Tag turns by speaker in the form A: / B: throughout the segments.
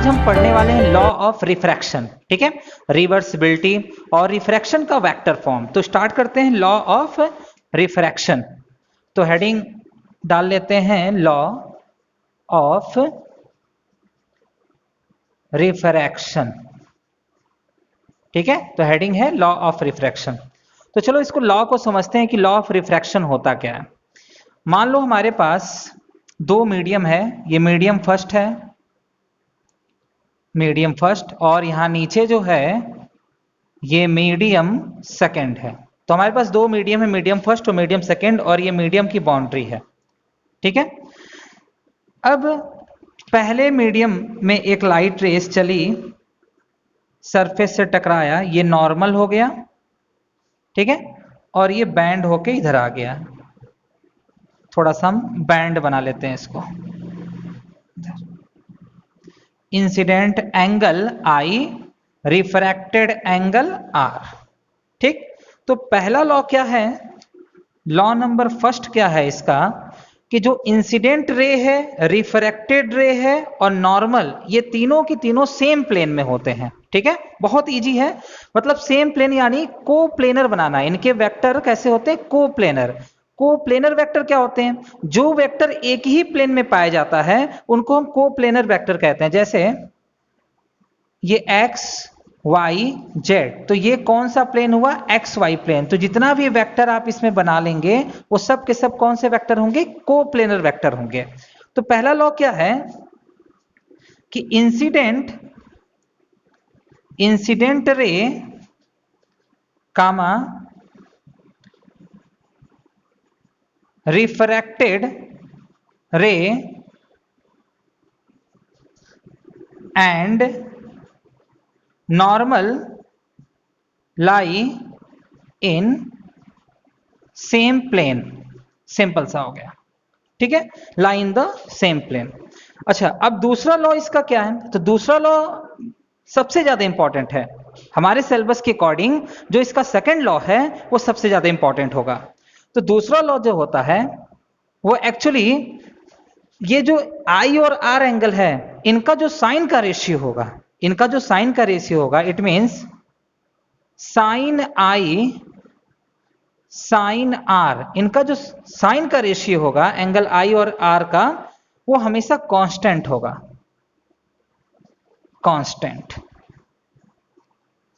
A: आज हम पढ़ने वाले हैं लॉ ऑफ रिफ्रैक्शन, ठीक है, रिवर्सिबिलिटी और रिफ्रैक्शन का वेक्टर फॉर्म। तो स्टार्ट करते हैं लॉ ऑफ रिफ्रैक्शन। तो हेडिंग डाल लेते हैं लॉ ऑफ रिफ्रैक्शन, ठीक है। तो हेडिंग है लॉ ऑफ रिफ्रैक्शन। तो चलो इसको लॉ को समझते हैं कि लॉ ऑफ रिफ्रैक्शन होता क्या है। मान लो हमारे पास दो मीडियम है, ये मीडियम फर्स्ट है, मीडियम फर्स्ट, और यहां नीचे जो है ये मीडियम सेकंड है। तो हमारे पास दो मीडियम है, मीडियम फर्स्ट और मीडियम सेकंड, और ये मीडियम की बाउंड्री है, ठीक है। अब पहले मीडियम में एक लाइट रेस चली, सरफेस से टकराया, ये नॉर्मल हो गया, ठीक है, और ये बैंड होके इधर आ गया। थोड़ा सा हम बैंड बना लेते हैं इसको। Incident angle I, refracted angle R, ठीक। तो पहला लॉ क्या है, लॉ नंबर फर्स्ट क्या है इसका, कि जो इंसिडेंट रे है, रिफ्रैक्टेड रे है और नॉर्मल, ये तीनों की तीनों सेम प्लेन में होते हैं, ठीक है। बहुत इजी है, मतलब सेम प्लेन यानी को प्लेनर बनाना है। इनके वेक्टर कैसे होते हैं, को प्लेनर। को प्लेनर वेक्टर क्या होते हैं, जो वेक्टर एक ही प्लेन में पाया जाता है उनको हम को प्लेनर वेक्टर कहते हैं। जैसे ये एक्स वाई जेड, तो ये कौन सा प्लेन हुआ, एक्स वाई प्लेन। तो जितना भी वेक्टर आप इसमें बना लेंगे वो सब के सब कौन से वेक्टर होंगे, को प्लेनर वेक्टर होंगे। तो पहला लॉ क्या है कि incident ray comma refracted ray and normal lie in same plane. Simple सा हो गया, ठीक है, lie in the same plane. अच्छा, अब दूसरा लॉ इसका क्या है, तो दूसरा लॉ सबसे ज्यादा इंपॉर्टेंट है हमारे सिलेबस के अकॉर्डिंग। जो इसका सेकंड लॉ है वो सबसे ज्यादा इंपॉर्टेंट होगा। तो दूसरा लॉ जो होता है वो एक्चुअली ये जो आई और आर एंगल है, इनका जो साइन का रेशियो होगा, इनका जो साइन का रेशियो होगा, it means sine I sine R, इनका जो साइन का रेशियो होगा एंगल आई और आर का, वो हमेशा कांस्टेंट होगा, कांस्टेंट,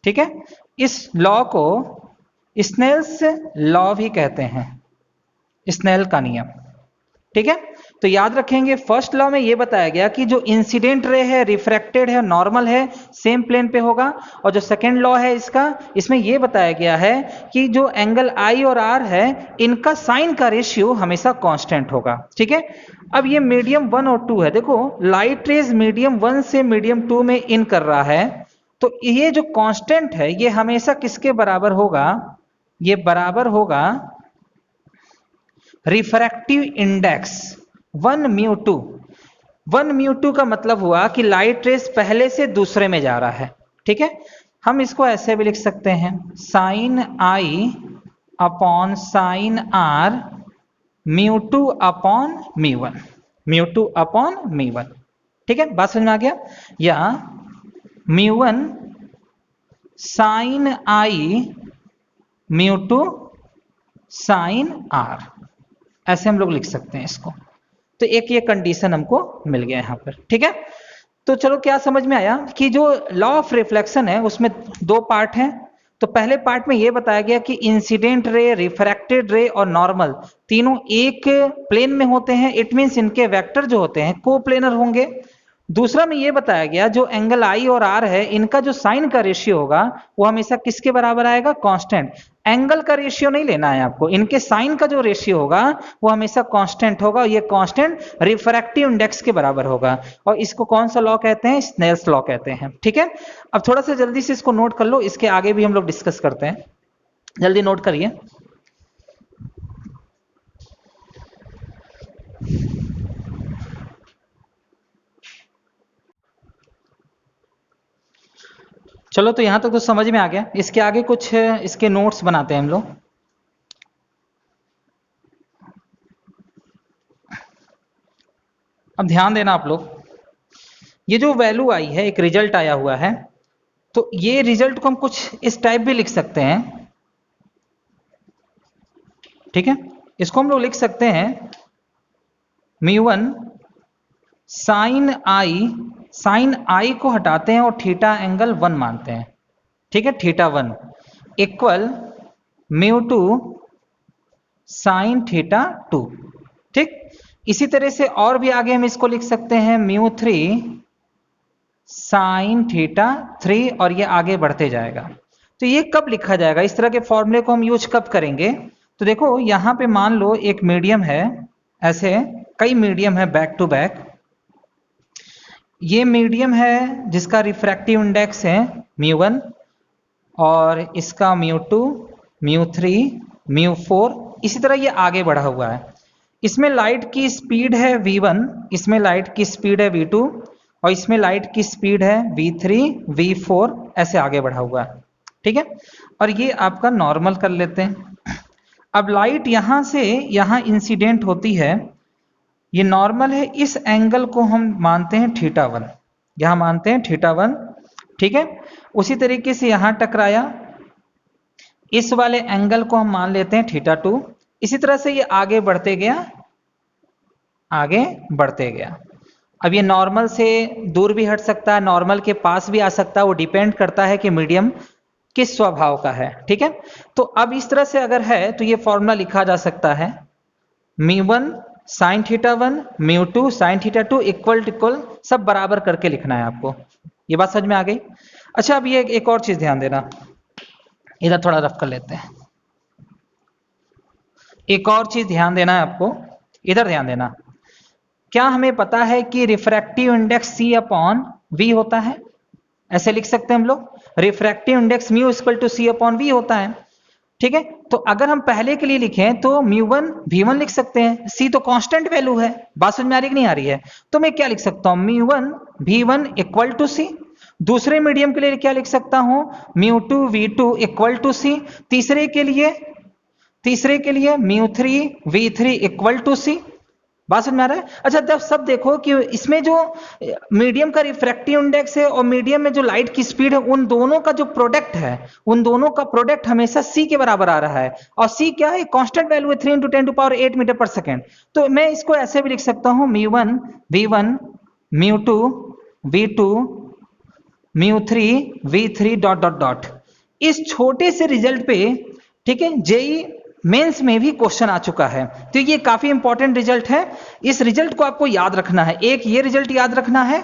A: ठीक है। इस लॉ को स्नेल्स लॉ भी कहते हैं, स्नेल का नियम, ठीक है। तो याद रखेंगे फर्स्ट लॉ में ये बताया गया कि जो इंसिडेंट रे है, रिफ्रैक्टेड है, नॉर्मल है, सेम प्लेन पे होगा। और जो सेकंड लॉ है इसका, इसमें ये बताया गया है कि जो एंगल आई और आर है, इनका साइन का रेशियो हमेशा कांस्टेंट होगा, ठीक है। अब ये मीडियम 1 और 2 है, देखो लाइट रेज मीडियम 1 से मीडियम 2 में इन कर रहा है, तो ये जो कांस्टेंट है ये हमेशा किसके बराबर होगा, ये बराबर होगा रिफ्रैक्टिव इंडेक्स 1 म्यू 2। 1 म्यू 2 का मतलब हुआ कि लाइट रेस पहले से दूसरे में जा रहा है, ठीक है। हम इसको ऐसे भी लिख सकते हैं, sine I upon sine R mu 2 upon mu 1, mu 2 upon mu 1, ठीक है। बात समझ में आ गया। या mu 1 sine I mu 2 sine R, ऐसे हम लोग लिख सकते हैं इसको। तो एक ये कंडीशन हमको मिल गया यहां पर, ठीक है। तो चलो क्या समझ में आया कि जो लॉ ऑफ रिफ्लेक्शन है उसमें दो पार्ट हैं। तो पहले पार्ट में ये बताया गया कि इंसिडेंट रे, रिफ्रैक्टेड रे और नॉर्मल तीनों एक प्लेन में होते हैं, इट मींस इनके वेक्टर जो होते हैं को प्लेनर होंगे। दूसरा में ये बताया गया जो एंगल आई और आर है, इनका जो साइन का रेशियो होगा वो हमेशा किसके बराबर आएगा, कांस्टेंट। एंगल का रेशियो नहीं लेना है आपको, इनके साइन का जो रेशियो होगा वो हमेशा कांस्टेंट होगा। ये कांस्टेंट रिफ्रैक्टिव इंडेक्स के बराबर होगा, और इसको कौन सा लॉ कहते हैं, स्नेल्स लॉ कहते हैं, ठीक है। अब थोड़ा सा जल्दी से इसको नोट कर लो, इसके आगे भी हम लोग डिस्कस करते हैं, जल्दी नोट करिए। चलो तो यहां तक तो समझ में आ गया, इसके आगे कुछ इसके नोट्स बनाते हैं हम लोग। अब ध्यान देना आप लोग, ये जो वैल्यू आई है, एक रिजल्ट आया हुआ है, तो ये रिजल्ट को हम कुछ इस टाइप भी लिख सकते हैं, ठीक है। इसको हम लोग लिख सकते हैं μ1 साइन आई को हटाते हैं और थीटा एंगल 1 मानते हैं, ठीक है, थीटा 1 इक्वल μ2 साइन थीटा 2, ठीक। इसी तरह से और भी आगे हम इसको लिख सकते हैं μ3 साइन थीटा 3, और ये आगे बढ़ते जाएगा। तो ये कब लिखा जाएगा, इस तरह के फॉर्मूले को हम यूज कब करेंगे? तो देखो यहां पे मान लो एक मीडियम है, ऐसे कई मीडियम है बैक टू बैक, ये मीडियम है जिसका रिफ्रैक्टिव इंडेक्स है μ1 और इसका μ2 μ3 μ4, इसी तरह ये आगे बढ़ा हुआ है। इसमें लाइट की स्पीड है v1, इसमें लाइट की स्पीड है v2 और इसमें लाइट की स्पीड है v3 v4, ऐसे आगे बढ़ा हुआ है, ठीक है। और ये आपका नॉर्मल कर लेते हैं। अब लाइट यहां से यहां इंसिडेंट होती है, ये नॉर्मल है, इस एंगल को हम मानते हैं थीटा 1, यहां मानते हैं थीटा 1, ठीक है। उसी तरीके से यहां टकराया, इस वाले एंगल को हम मान लेते हैं थीटा 2। इसी तरह से ये आगे बढ़ते गया, आगे बढ़ते गया। अब ये नॉर्मल से दूर भी हट सकता है, नॉर्मल के पास भी आ सकता है, वो डिपेंड करता है कि मीडियम किस स्वभाव का है, ठीक है। तो अब इस तरह से अगर है तो ये फॉर्मूला लिखा जा सकता है μ1 sine theta 1 μ2 sine theta 2 equal सब बराबर करके लिखना है आपको। ये बात समझ में आ गई? अच्छा, अब ये एक और चीज ध्यान देना, इधर थोड़ा रफ कर लेते हैं। एक और चीज ध्यान देना है आपको, इधर ध्यान देना। क्या हमें पता है कि रिफ्रैक्टिव इंडेक्स C/V होता है? ऐसे लिख सकते हैं हम लोग, रिफ्रैक्टिव इंडेक्स μ = C/V होता है, ठीक है। तो अगर हम पहले के लिए लिखें तो μ1 v1 लिख सकते हैं, c तो कांस्टेंट वैल्यू है। बात समझ में आ रही कि नहीं आ रही है? तो मैं क्या लिख सकता हूं, μ1 v1 = c। दूसरे मीडियम के लिए क्या लिख सकता हूं, μ2 v2 = c। तीसरे के लिए μ3 v3 = c। बात समझ में आ रहा है? अच्छा, जब सब देखो कि इसमें जो मीडियम का रिफ्रैक्टिव इंडेक्स है और मीडियम में जो लाइट की स्पीड है, उन दोनों का जो प्रोडक्ट है, उन दोनों का प्रोडक्ट हमेशा c के बराबर आ रहा है। और c क्या है, कांस्टेंट वैल्यू है, 3 × 10⁸ मीटर पर सेकेंड। तो मैं इसको ऐसे भी लिख सकता हूं, μ1 v1 μ2 v2 μ3 v3 ... इस छोटे से रिजल्ट पे, ठीक है, जेई मेंस में भी क्वेश्चन आ चुका है। तो ये काफी इंपॉर्टेंट रिजल्ट है। इस रिजल्ट को आपको याद रखना है, एक ये रिजल्ट याद रखना है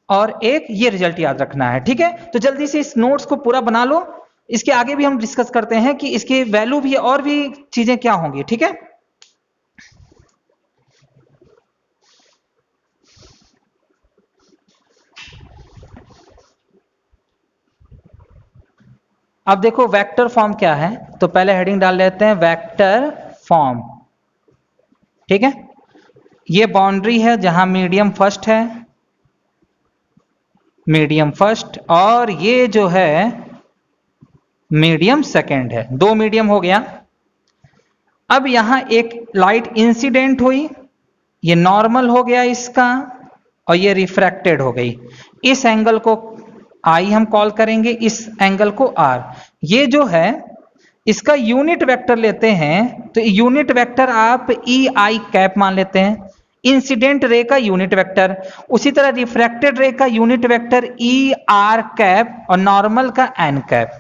A: और एक ये रिजल्ट याद रखना है, ठीक है। तो जल्दी से इस नोट्स को पूरा बना लो, इसके आगे भी हम डिस्कस करते हैं कि इसकी वैल्यू भी और भी चीजें क्या होंगी, ठीक है। अब देखो वेक्टर फॉर्म क्या है, तो पहले हेडिंग डाल लेते हैं वेक्टर फॉर्म, ठीक है। ये बाउंड्री है जहां मीडियम फर्स्ट है, मीडियम फर्स्ट, और ये जो है मीडियम सेकंड है, दो मीडियम हो गया। अब यहां एक लाइट इंसिडेंट हुई, ये नॉर्मल हो गया इसका, और ये रिफ्रैक्टेड हो गई। इस एंगल को आई हम कॉल करेंगे, इस एंगल को आर। ये जो है इसका यूनिट वेक्टर लेते हैं, तो यूनिट वेक्टर आप ई आई कैप मान लेते हैं, इंसिडेंट रे का यूनिट वेक्टर। उसी तरह रिफ्रैक्टेड रे का unit vector E R cap और नॉर्मल का एन कैप,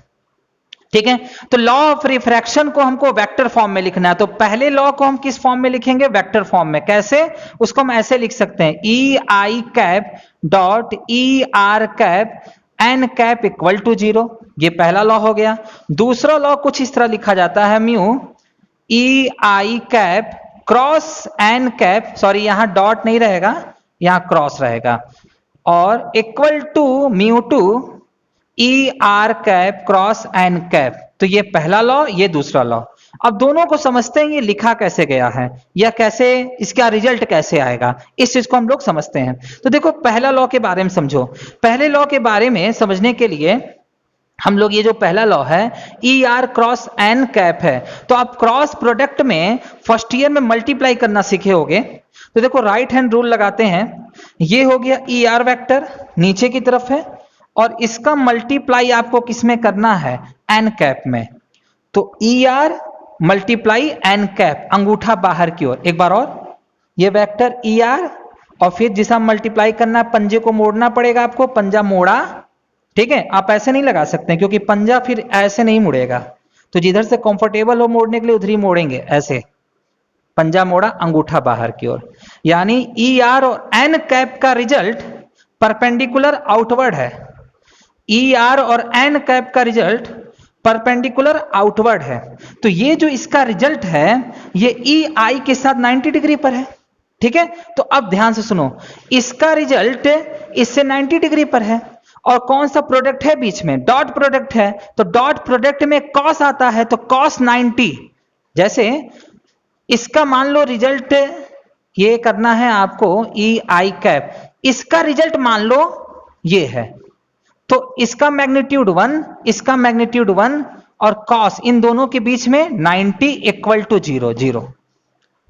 A: ठीक है। तो लॉ ऑफ रिफ्रैक्शन को हमको वेक्टर फॉर्म में लिखना है। तो पहले लॉ को हम किस फॉर्म में लिखेंगे, वेक्टर फॉर्म में। कैसे? उसको हम ऐसे लिख सकते हैं, e i cap dot e are cap n cap = 0। ये पहला लॉ हो गया। दूसरा लॉ कुछ इस तरह लिखा जाता है, mu e i cap cross N cap, sorry यहां डॉट नहीं रहेगा, यहां क्रॉस रहेगा, और = μ2 e are cap cross N cap. तो ये पहला लॉ, ये दूसरा लॉ। अब दोनों को समझते हैं ये लिखा कैसे गया है या कैसे इसका रिजल्ट कैसे आएगा, इस चीज को हम लोग समझते हैं। तो देखो पहला लॉ के बारे में समझो। पहले लॉ के बारे में समझने के लिए हम लोग ये जो पहला लॉ है E R cross N cap है, तो आप क्रॉस प्रोडक्ट में फर्स्ट ईयर में मल्टीप्लाई करना सीखे होगे। तो देखो राइट हैंड रूल लगाते हैं, ये हो गया ई आर वैक्टर नीचे की तरफ है, और इसका मल्टीप्लाई आपको किसमें करना है, एन कैप में। तो E R multiply N cap, अंगूठा बाहर की ओर। एक बार और, ये वेक्टर ई आर, और फिर जिसे मल्टीप्लाई करना, पंजे को मोड़ना पड़ेगा आपको, पंजा मोड़ा, ठीक है। आप ऐसे नहीं लगा सकते क्योंकि पंजा फिर ऐसे नहीं मुड़ेगा, तो जिधर से कंफर्टेबल हो मोड़ने के लिए उधर ही मोड़ेंगे, ऐसे पंजा मोड़ा, अंगूठा बाहर की ओर। यानी ई आर और एन कैप का रिजल्ट परपेंडिकुलर आउटवर्ड है। ई आर और एन कैप का रिजल्ट परपेंडिकुलर आउटवर्ड है। तो ये जो इसका रिजल्ट है ये ई आई के साथ 90 डिग्री पर है, ठीक है। तो अब ध्यान से सुनो, इसका रिजल्ट इससे 90 डिग्री पर है, और कौन सा प्रोडक्ट है बीच में, डॉट प्रोडक्ट है। तो डॉट प्रोडक्ट में कॉस आता है, तो कॉस 90। जैसे इसका मान लो रिजल्ट ये करना है आपको ई आई कैप, इसका रिजल्ट मान लो ये है, तो इसका मैग्नीट्यूड 1, इसका मैग्नीट्यूड 1, और कॉस इन दोनों के बीच में 90 इक्वल टू 0 0,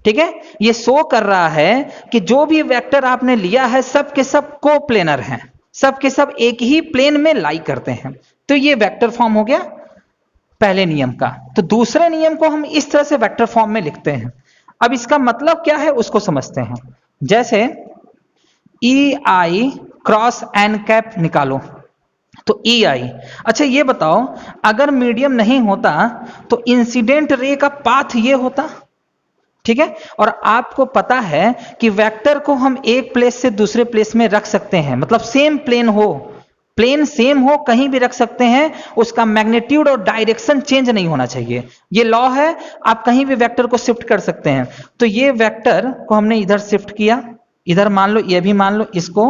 A: ठीक है। ये शो कर रहा है कि जो भी वेक्टर आपने लिया है सब के सब कोप्लेनर हैं, सब के सब एक ही प्लेन में लाई करते हैं। तो ये वेक्टर फॉर्म हो गया पहले नियम का। तो दूसरे नियम को हम इस तरह से वेक्टर फॉर्म में लिखते हैं। अब इसका मतलब क्या है उसको समझते हैं। जैसे ई आई क्रॉस एन कैप निकालो, तो ई आई, अच्छा ये बताओ अगर मीडियम नहीं होता तो इंसिडेंट रे का पाथ ये होता, ठीक है। और आपको पता है कि वेक्टर को हम एक प्लेस से दूसरे प्लेस में रख सकते हैं, मतलब सेम प्लेन हो, प्लेन सेम हो, कहीं भी रख सकते हैं, उसका मैग्नीट्यूड और डायरेक्शन चेंज नहीं होना चाहिए। ये लॉ है, आप कहीं भी वेक्टर को शिफ्ट कर सकते हैं। तो ये वेक्टर को हमने इधर शिफ्ट किया, इधर मान लो, ये भी मान लो, इसको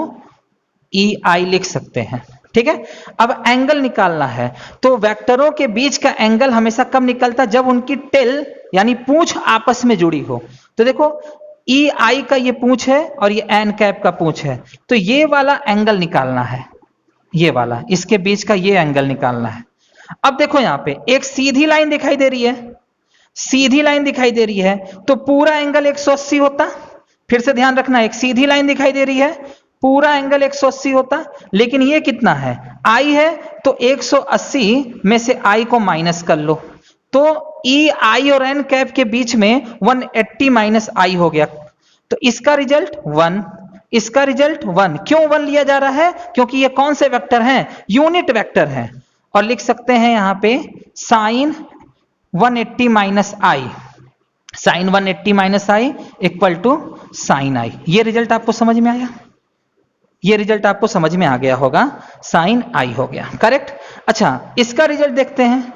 A: ई आई लिख सकते हैं, ठीक है। अब एंगल निकालना है, तो वेक्टरों के बीच का एंगल हमेशा कब निकलता है, जब उनकी टेल यानी पूंछ आपस में जुड़ी हो। तो देखो ई आई का ये पूंछ है और ये एन कैप का पूंछ है, तो ये वाला एंगल निकालना है, ये वाला, इसके बीच का ये एंगल निकालना है। अब देखो यहां पे एक सीधी लाइन दिखाई दे रही है, सीधी लाइन दिखाई दे रही है, तो पूरा एंगल 180 होता। फिर से ध्यान रखना, एक सीधी लाइन दिखाई दे रही है, पूरा एंगल 180 होता, लेकिन ये कितना है, आई है, तो 180 में से आई को माइनस कर लो, तो ई आई और एन कैप के बीच में 180 माइनस आई हो गया। तो इसका रिजल्ट 1, इसका रिजल्ट 1। क्यों 1 लिया जा रहा है, क्योंकि ये कौन से वेक्टर हैं, यूनिट वेक्टर हैं। और लिख सकते हैं यहां पे sine 180 minus i, sine 180 minus i equal to sine i. ये रिजल्ट आपको समझ में आया, ये रिजल्ट आपको समझ में आ गया होगा, साइन आई हो गया, करेक्ट। अच्छा इसका रिजल्ट देखते हैं,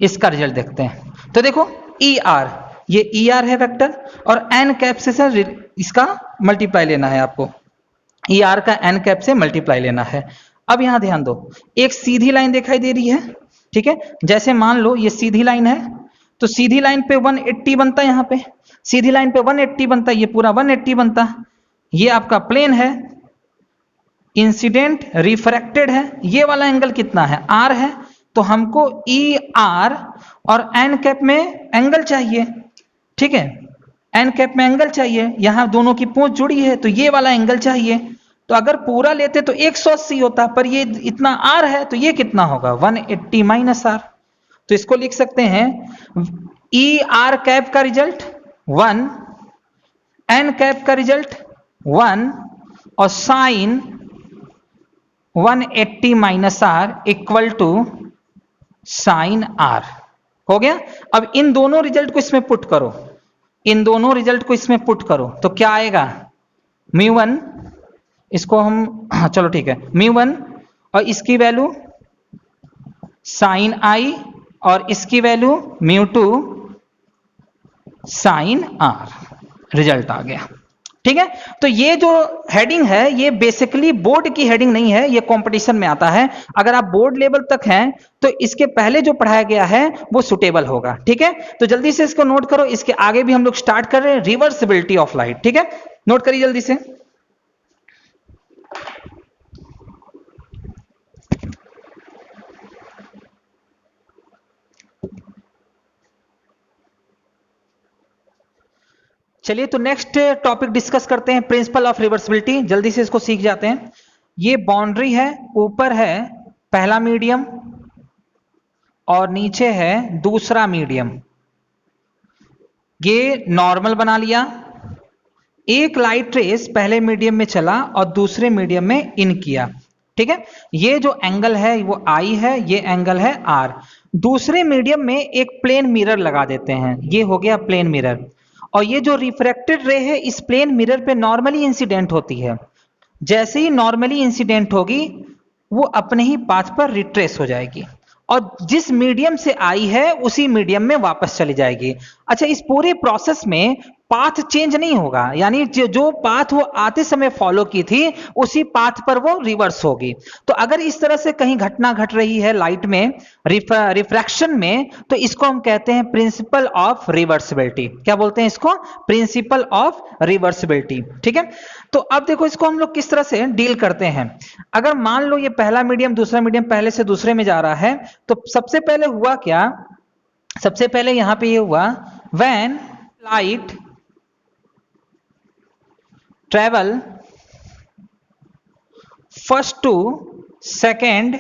A: इसका रिजल्ट देखते हैं। तो देखो ई आर, ये ई आर है वेक्टर, और एन कैप से इसका मल्टीप्लाई लेना है आपको, ई आर का एन कैप से मल्टीप्लाई लेना है। अब यहां ध्यान दो, एक सीधी लाइन दिखाई दे रही है, ठीक है। जैसे मान लो ये सीधी लाइन है, तो सीधी लाइन पे 180 बनता है, यहां पे सीधी लाइन पे 180 बनता है, ये पूरा 180 बनता। ये आपका प्लेन है, इंसिडेंट रिफ्रैक्टेड है, ये वाला एंगल कितना है, आर है। तो हमको ई आर और एन कैप में एंगल चाहिए, ठीक है, एन कैप में एंगल चाहिए, यहां दोनों की पूंछ जुड़ी है, तो ये वाला एंगल चाहिए। तो अगर पूरा लेते तो 180 होता, पर ये इतना आर है, तो ये कितना होगा, 180 माइनस आर। तो इसको लिख सकते हैं ई आर कैप का रिजल्ट 1, एन कैप का रिजल्ट 1, और sine 180 minus R equal to sine R हो गया। अब इन दोनों रिजल्ट को इसमें पुट करो, इन दोनों रिजल्ट को इसमें पुट करो, तो क्या आएगा, μ1, इसको हम चलो ठीक है, μ1 और इसकी वैल्यू साइन आई, और इसकी वैल्यू μ2 साइन आर, रिजल्ट आ गया, ठीक है। तो ये जो हेडिंग है ये बेसिकली बोर्ड की हेडिंग नहीं है, ये कंपटीशन में आता है। अगर आप बोर्ड लेवल तक हैं तो इसके पहले जो पढ़ाया गया है वो सुटेबल होगा, ठीक है। तो जल्दी से इसको नोट करो, इसके आगे भी हम लोग स्टार्ट कर रहे हैं, रिवर्सिबिलिटी ऑफ लाइट, ठीक है, नोट करिए जल्दी से। चलिए तो नेक्स्ट टॉपिक डिस्कस करते हैं, प्रिंसिपल ऑफ रिवर्सिबिलिटी। जल्दी से इसको सीख जाते हैं। ये बाउंड्री है, ऊपर है पहला मीडियम और नीचे है दूसरा मीडियम। ये नॉर्मल बना लिया, एक लाइट रेस पहले मीडियम में चला और दूसरे मीडियम में इन किया। ठीक है, ये जो एंगल है वो आई है, ये एंगल है आर। दूसरे मीडियम में एक प्लेन मिरर लगा देते हैं, ये हो गया प्लेन मिरर। और ये जो रिफ्रैक्टेड रे है इस प्लेन मिरर पे नॉर्मली इंसिडेंट होती है। जैसे ही नॉर्मली इंसिडेंट होगी वो अपने ही पाथ पर रिट्रेस हो जाएगी और जिस मीडियम से आई है उसी मीडियम में वापस चली जाएगी। अच्छा, इस पूरे प्रोसेस में पाथ चेंज नहीं होगा, यानी जो पाथ वो आते समय फॉलो की थी उसी पाथ पर वो रिवर्स होगी। तो अगर इस तरह से कहीं घटना घट रही है लाइट में, रिफ्रैक्शन में, तो इसको हम कहते हैं प्रिंसिपल ऑफ रिवर्सिबिलिटी। क्या बोलते हैं इसको? Principle of reversibility. ठीक है, तो अब देखो इसको हम लोग किस तरह से डील करते हैं। अगर मान लो ये पहला मीडियम दूसरा मीडियम पहले से दूसरे में जा रहा है, तो सबसे पहले हुआ क्या? सबसे पहले यहां पे ये हुआ, when light travel first to second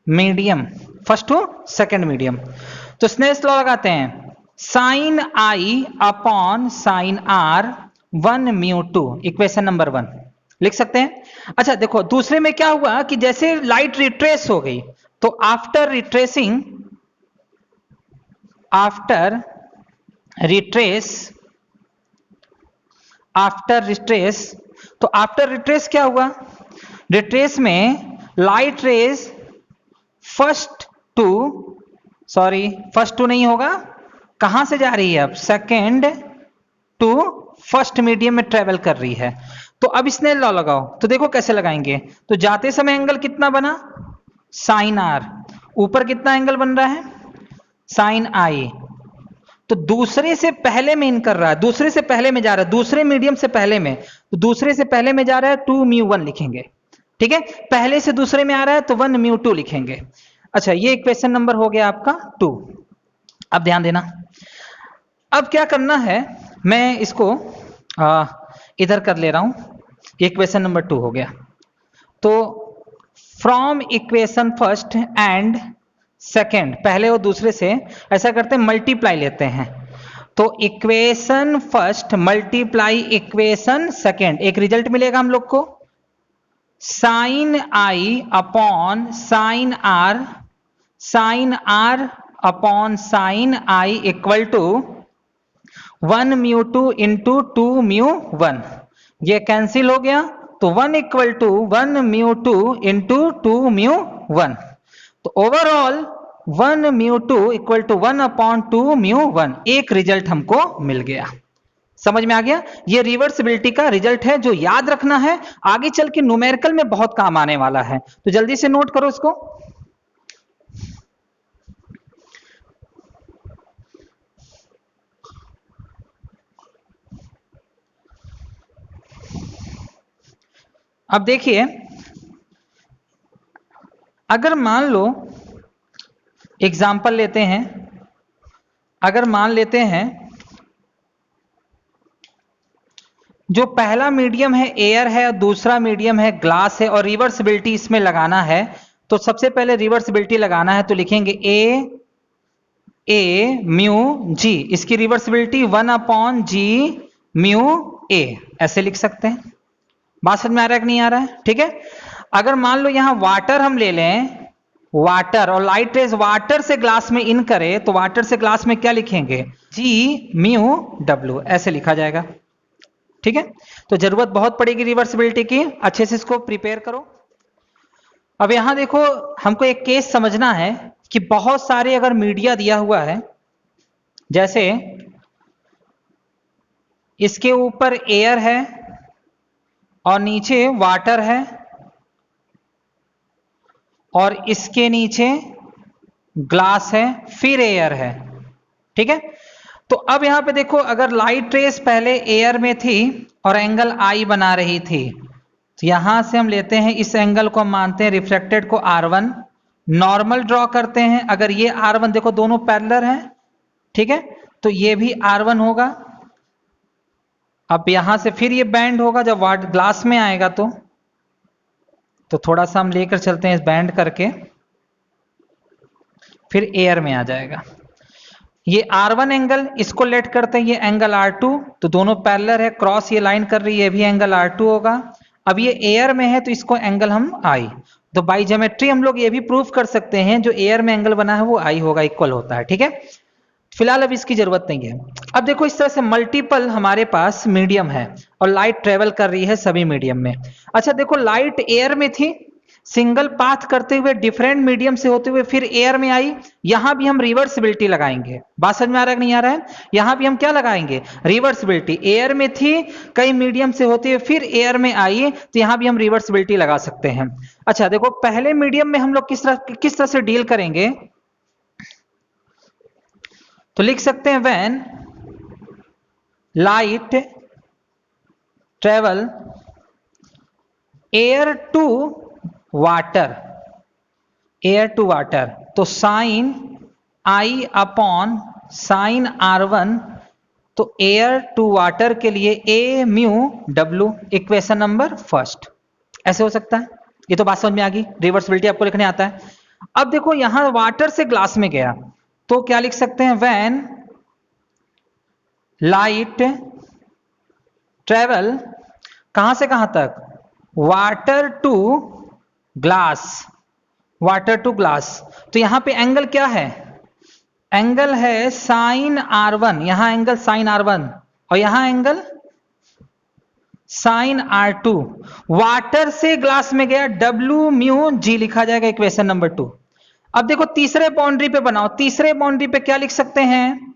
A: medium, first to second medium। तो स्नेल्स लॉ लगाते हैं, sine I upon sine R 1 mu 2, equation number 1 लिख सकते हैं। अच्छा देखो दूसरे में क्या हुआ कि जैसे लाइट रिट्रेस हो गई, तो आफ्टर रिट्रेस क्या हुआ? रिट्रेस में लाइट रेज फर्स्ट टू नहीं होगा, कहां से जा रही है अब? सेकेंड टू फर्स्ट मीडियम में ट्रेवल कर रही है। तो अब इसने लॉ लगाओ, तो देखो कैसे लगाएंगे। तो जाते समय एंगल कितना बना? Sine R. ऊपर कितना एंगल बन रहा है? Sine I. तो दूसरे से पहले में इन कर रहा है, दूसरे से पहले में जा रहा है, दूसरे मीडियम से पहले में, तो दूसरे से पहले में जा रहा है 2 म्यू 1 लिखेंगे। ठीक है, पहले से दूसरे में आ रहा है तो 1 म्यू 2 लिखेंगे। अच्छा, ये इक्वेशन नंबर हो गया आपका 2। अब ध्यान देना, अब क्या करना है, मैं इसको इधर कर ले रहा हूं। इक्वेशन नंबर 2 हो गया। तो from equation first and second, पहले और दूसरे से ऐसा करते हैं, मल्टीप्लाई लेते हैं। तो equation first multiply equation second, एक रिजल्ट मिलेगा हम लोग को, sine I upon sine R upon sine I equal to 1 mu 2 into 2 mu 1। ये कैंसिल हो गया, तो 1 equal to 1 mu 2 into 2 mu 1। तो overall 1 mu 2 equal to 1 upon 2 mu 1, एक रिजल्ट हमको मिल गया। समझ में आ गया? ये रिवर्सिबिलिटी का रिजल्ट है जो याद रखना है, आगे चल के न्यूमेरिकल में बहुत काम आने वाला है। तो जल्दी से नोट करो इसको। अब देखिए, अगर मान लो एग्जाम्पल लेते हैं, अगर मान लेते हैं जो पहला मीडियम है एयर है और दूसरा मीडियम है ग्लास है और रिवर्सिबिलिटी इसमें लगाना है, तो सबसे पहले रिवर्सिबिलिटी लगाना है तो लिखेंगे ए म्यू जी, इसकी reversibility 1 upon G mu A, ऐसे लिख सकते हैं। बात समझ में आ रहा है कि नहीं आ रहा है? ठीक है, अगर मान लो यहां वाटर हम ले लें, वाटर और लाइट रेज वाटर से ग्लास में इन करे, तो वाटर से ग्लास में क्या लिखेंगे? जी म्यू डब्ल्यू, ऐसे लिखा जाएगा। ठीक है, तो जरूरत बहुत पड़ेगी रिवर्सिबिलिटी की, अच्छे से इसको प्रिपेयर करो। अब यहां देखो, हमको एक केस समझना है कि बहुत सारे अगर मीडिया दिया हुआ है, जैसे इसके ऊपर एयर है और नीचे वाटर है और इसके नीचे ग्लास है, फिर एयर है। ठीक है, तो अब यहां पे देखो, अगर लाइट रेस पहले एयर में थी और एंगल आई बना रही थी, तो यहां से हम लेते हैं इस एंगल को, हम मानते हैं रिफ्लेक्टेड को R1, नॉर्मल ड्रॉ करते हैं। अगर ये R1 देखो दोनों पैरेलल हैं, ठीक है, तो ये भी R1 होगा अब यहां से फिर ये बैंड होगा जब वाट ग्लास में आएगा तो थोड़ा सा हम लेकर चलते हैं इस बैंड करके, फिर एयर में आ जाएगा। ये R1 एंगल, इसको लेट करते हैं, ये एंगल R2, तो दोनों पैरेलल है, क्रॉस ये लाइन कर रही है, ये भी एंगल R2 होगा। अब ये एयर में है तो इसको एंगल हम I, तो बाई ज्योमेट्री हम लोग ये भी प्रूव कर सकते हैं जो एयर में एंगल बना है वो I होगा, इक्वल होता है। ठीक है, फिलहाल अब इसकी जरूरत नहीं है। अब देखो इस तरह से मल्टीपल हमारे पास मीडियम है और लाइट ट्रेवल कर रही है सभी मीडियम में। अच्छा देखो, लाइट एयर में थी, सिंगल पाथ करते हुए डिफरेंट मीडियम से होते हुए फिर एयर में आई, यहां भी हम रिवर्सिबिलिटी लगाएंगे। बात समझ में आ रहा है कि नहीं आ रहा है? यहां भी हम क्या लगाएंगे? रिवर्सिबिलिटी। एयर में थी, कई मीडियम से होते हुए फिर एयर में आई, तो यहां भी हम रिवर्सिबिलिटी लगा सकते हैं। अच्छा देखो, पहले मीडियम में हम लोग किस तरह से डील करेंगे, तो लिख सकते हैं when light travel air to water, air to water, तो sine I upon sine R1, तो एयर टू वाटर के लिए A mu W, equation number first. ऐसे हो सकता है, ये तो बात समझ में आ गई, रिवर्सिबिलिटी आपको लिखने आता है। अब देखो यहां वाटर से ग्लास में गया, तो क्या लिख सकते हैं, व्हेन लाइट ट्रेवल कहां से कहां तक, water to glass, water to glass, तो यहां पे एंगल क्या है, एंगल है साइन R1, यहां एंगल साइन R1 और यहां एंगल साइन R2। वाटर से ग्लास में गया, W म्यू G लिखा जाएगा, इक्वेशन नंबर 2। अब देखो तीसरे बाउंड्री पे बनाओ, तीसरे बाउंड्री पे क्या लिख सकते हैं,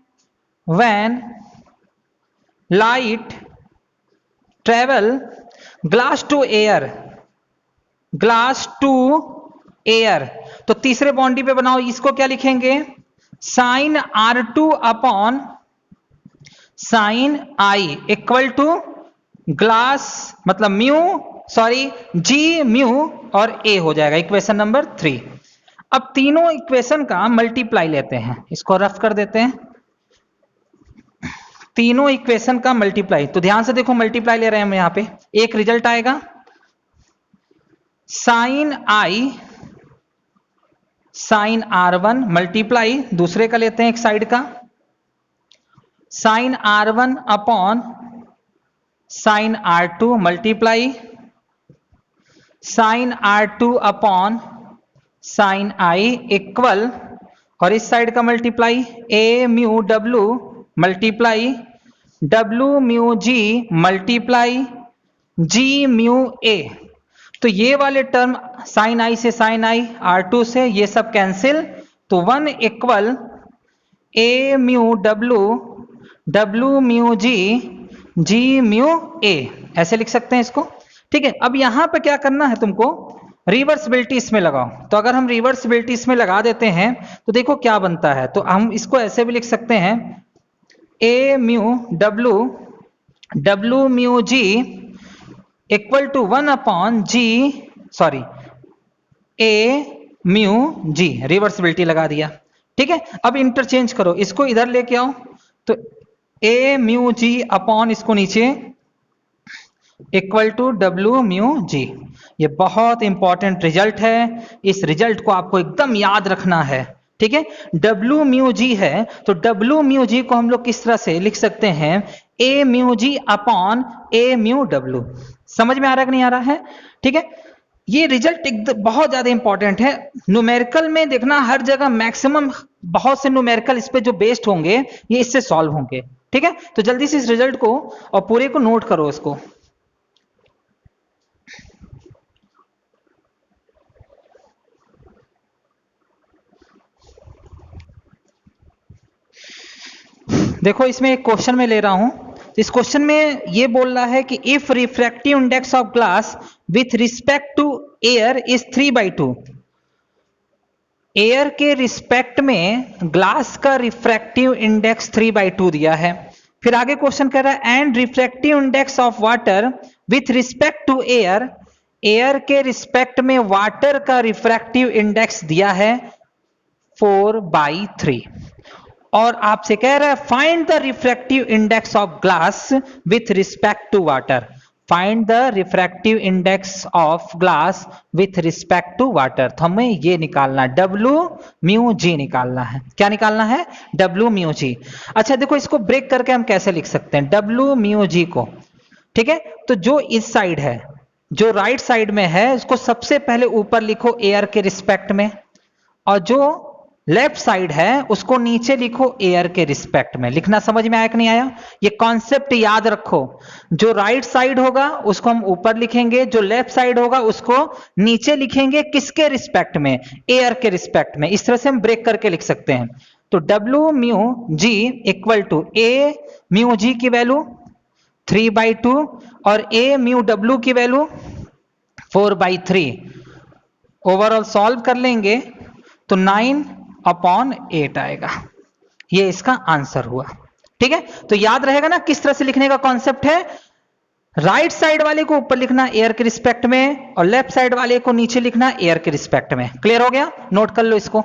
A: when light travel glass to air, glass to air, तो तीसरे बाउंड्री पे बनाओ, इसको क्या लिखेंगे, sine R2 upon sine I equal to glass मतलब म्यू, सॉरी G म्यू और A हो जाएगा, इक्वेशन नंबर 3। अब तीनों इक्वेशन का मल्टीप्लाई लेते हैं, इसको रफ कर देते हैं, तीनों इक्वेशन का मल्टीप्लाई, तो ध्यान से देखो मल्टीप्लाई ले रहे हैं हम यहां पे, एक रिजल्ट आएगा sign I sign R1 multiply, दूसरे का लेते हैं एक साइड का, sine R1 upon sine R2 multiply, sine R2 upon sine I equal, और इस साइड का multiply A mu W multiply W mu G multiply G mu A, तो ये वाले टर्म साइन I से साइन I, R2 से ये सब कैंसिल, तो 1 equal A mu W W mu G G mu A, ऐसे लिख सकते हैं इसको। ठीक है, अब यहां पे क्या करना है तुमको, रिवर्सिबिलिटी इसमें लगाओ, तो अगर हम रिवर्सिबिलिटी इसमें लगा देते हैं तो देखो क्या बनता है, तो हम इसको ऐसे भी लिख सकते हैं A mu W W mu G equal to 1 upon G, sorry A mu G, reversibility लगा दिया। ठीक है, अब इंटरचेंज करो, इसको इधर लेके आओ, तो A म्यू G अपॉन इसको नीचे equal to W mu G। ये बहुत इंपॉर्टेंट रिजल्ट है, इस रिजल्ट को आपको एकदम याद रखना है। ठीक है, W म्यू G है, तो W म्यू G को हम लोग किस तरह से लिख सकते हैं, A mu G upon A mu W। समझ में आ रहा है कि नहीं आ रहा है? ठीक है, ये रिजल्ट एकदम बहुत ज्यादा इंपॉर्टेंट है, न्यूमेरिकल में देखना हर जगह मैक्सिमम बहुत से न्यूमेरिकल इस पे जो बेस्ड होंगे ये इससे सॉल्व होंगे। ठीक है, तो जल्दी से इस रिजल्ट को और पूरे को नोट करो इसको। देखो इसमें एक क्वेश्चन में ले रहा हूं, इस क्वेश्चन में ये बोल रहा है कि if refractive index of glass with respect to air is 3/2, air के रिस्पेक्ट में ग्लास का रिफ्रैक्टिव इंडेक्स 3/2 दिया है। फिर आगे क्वेश्चन कर रहा है and refractive index of water with respect to air, air के रिस्पेक्ट में वाटर का रिफ्रैक्टिव इंडेक्स दिया है 4/3, और आपसे कह रहा है find the refractive index of glass with respect to water. Find the refractive index of glass with respect to water. तो हमें ये निकालना है, डब्ल्यू म्यू जी निकालना है। क्या निकालना है? डब्ल्यू म्यू जी। अच्छा देखो, इसको ब्रेक करके हम कैसे लिख सकते हैं डब्ल्यू म्यू जी को? ठीक है, तो जो इस साइड है, जो राइट साइड में है, उसको सबसे पहले ऊपर लिखो एयर के रिस्पेक्ट में, और जो लेफ्ट साइड है उसको नीचे लिखो एयर के रिस्पेक्ट में। लिखना समझ में आया कि नहीं आया? ये कॉन्सेप्ट याद रखो, जो राइट साइड होगा उसको हम ऊपर लिखेंगे, जो लेफ्ट साइड होगा उसको नीचे लिखेंगे। किसके रिस्पेक्ट में? एयर के रिस्पेक्ट में। इस तरह से हम ब्रेक करके लिख सकते हैं। तो W mu G equal to A mu G की वैल्यू 3/2 और ए म्यू डब्ल्यू की वैल्यू 4/3। ओवरऑल सॉल्व कर लेंगे तो 9/8 आएगा। ये इसका आंसर हुआ। ठीक है, तो याद रहेगा ना किस तरह से लिखने का कॉन्सेप्ट है? राइट साइड वाले को ऊपर लिखना एयर के रिस्पेक्ट में, और लेफ्ट साइड वाले को नीचे लिखना एयर के रिस्पेक्ट में। क्लियर हो गया? नोट कर लो इसको।